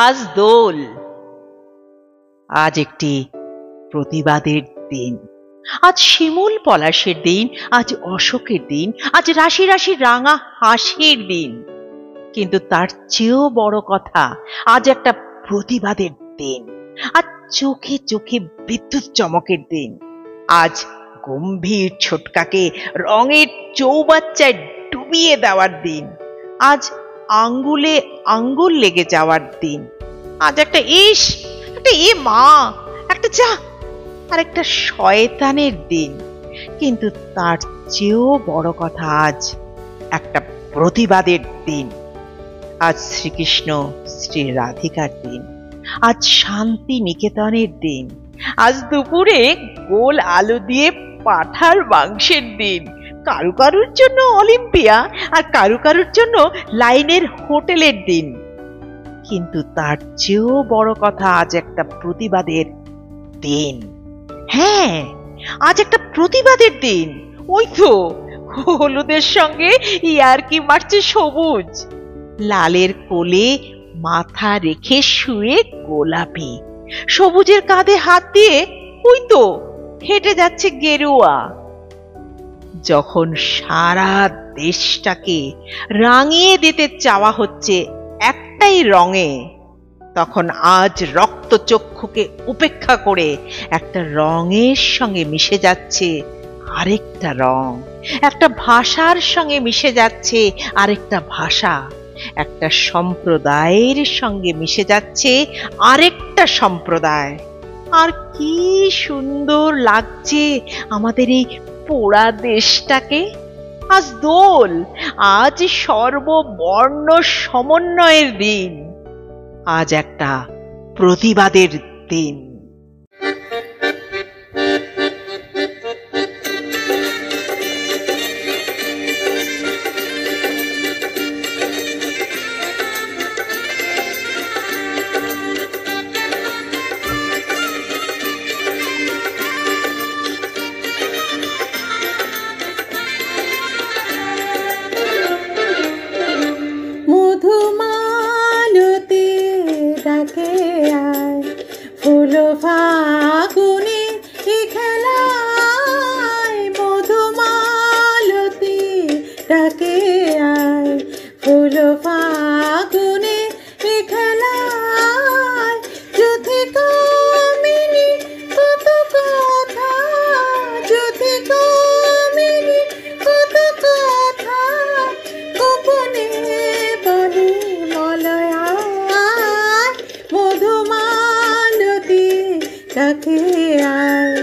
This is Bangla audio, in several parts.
আজ দোল, আজ একটি প্রতিবাদের দিন। আজ শিমুল পলাশের দিন, আজ অশোকের দিন, আজ রাশি রাশি রাঙা হাসির দিন। কিন্তু তার চেয়েও বড় কথা, আজ একটা প্রতিবাদের দিন। আজ চোখে চোখে বিদ্যুৎ চমকের দিন। আজ গম্ভীর ছোটকাকে রঙের চৌবাচ্চায় ডুবিয়ে দেওয়ার দিন। আজ আঙ্গুলে আঙ্গুল লেগে যাওয়ার দিন। আজ একটা ইস, একটা এ মা, একটা যা, আর একটা শয়তানের দিন। কিন্তু তার চেয়েও বড় কথা, আজ একটা প্রতিবাদের দিন। আজ শ্রীকৃষ্ণ শ্রী রাধিকার দিন। আজ শান্তি নিকেতনের দিন। আজ দুপুরে গোল আলু দিয়ে পাঁঠার মাংসের দিন। কারু কারুর জন্য অলিম্পিয়া, আর কারু কারুর জন্য লাইনের হোটেলের দিন। কিন্তু তার চেয়েও বড় কথা, আজ একটা প্রতিবাদের দিন। হ্যাঁ, আজ একটা প্রতিবাদের দিন। ওই তো হলুদের সঙ্গে ইয়ার্কি মারছে সবুজ, লালের কোলে মাথা রেখে শুয়ে গোলাপি, সবুজের কাঁধে হাত দিয়ে ওই তো হেঁটে যাচ্ছে গেরুয়া। যখন সারা দেশটাকে রাঙিয়ে দিতে চাওয়া হচ্ছে একটাই রঙে, তখন আজ রক্তচক্ষুকে উপেক্ষা করে একটা রঙের সঙ্গে মিশে যাচ্ছে আরেকটা রং, একটা ভাষার সঙ্গে মিশে যাচ্ছে আরেকটা ভাষা, একটা সম্প্রদায়ের সঙ্গে মিশে যাচ্ছে আরেকটা সম্প্রদায়। আর কি সুন্দর লাগছে আমাদের এই পোড়া দেশটাকে। আজ দোল, আজ সর্ববর্ণ সমন্বয়ের দিন। আজ একটা প্রতিবাদের দিন। ফাগুনে খেলায় মধুমালতী ডাকে আয়, ফুল ফাগুনে খেলায় যুথি কামিনী কত কথা, যুথি কামিনী কত কথা গোপনে বলে মলয়ায়, মধুমালতী ডাকে আয়।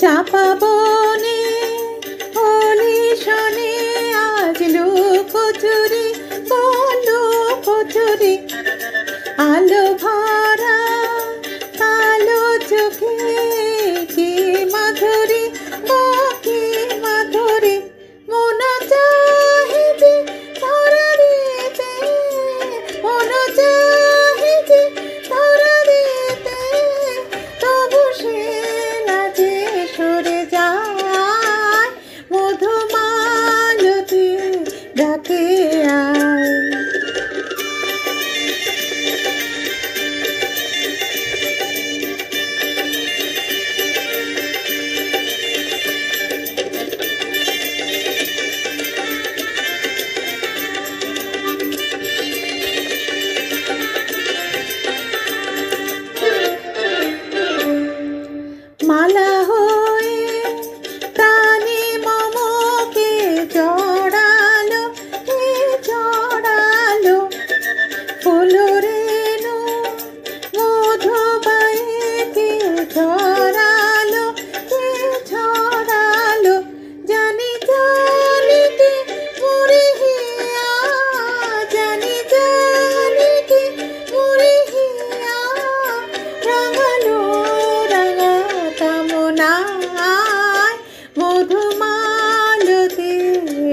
চাপা বনে হোলি শনে আজ লুকোচুরি, লুকোচুরি, আলো ভরা কালো চোখে কি মাধুরী, কি মাধুরী, মন চাহে যে ধরা দিতে, মন চাহে যে ধরা দিতে, তবু সে না যে সরে যায়, মধুমালতী ডাকে আয়। মালা হয়ে প্রাণী মমকে জড়ালো,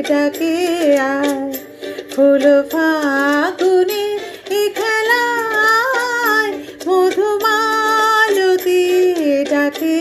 ডাকে আয়, হলো ফাগুনে এ খেলায়, মধুমালতী ডাকে